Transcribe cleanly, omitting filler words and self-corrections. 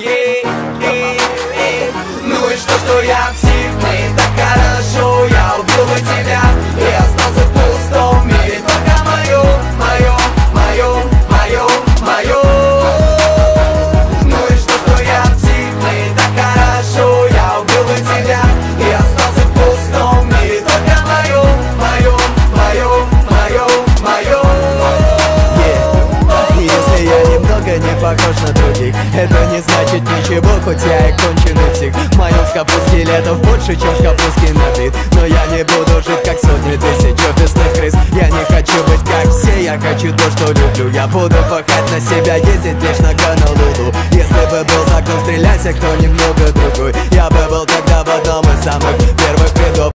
Ну и что я псих, мне так хорошо. Я убил бы тебя и остался в пустом мире. Только мое. Ну и что я псих, мне так хорошо. Я убил бы тебя и остался в пустом мире. Только мое. Если я немного не похож на других, это не значит ничего, хоть я и конченый псих. В моем шкафу скелетов больше, чем в шкафу скинобит. Но я не буду жить, как сотни тысяч офисных крыс. Я не хочу быть как все, я хочу то, что люблю. Я буду пахать на себя, ездить лишь на Гонолулу. Если бы был закон, стреляйся, кто немного другой. Я бы был тогда в одном из самых первых рядов.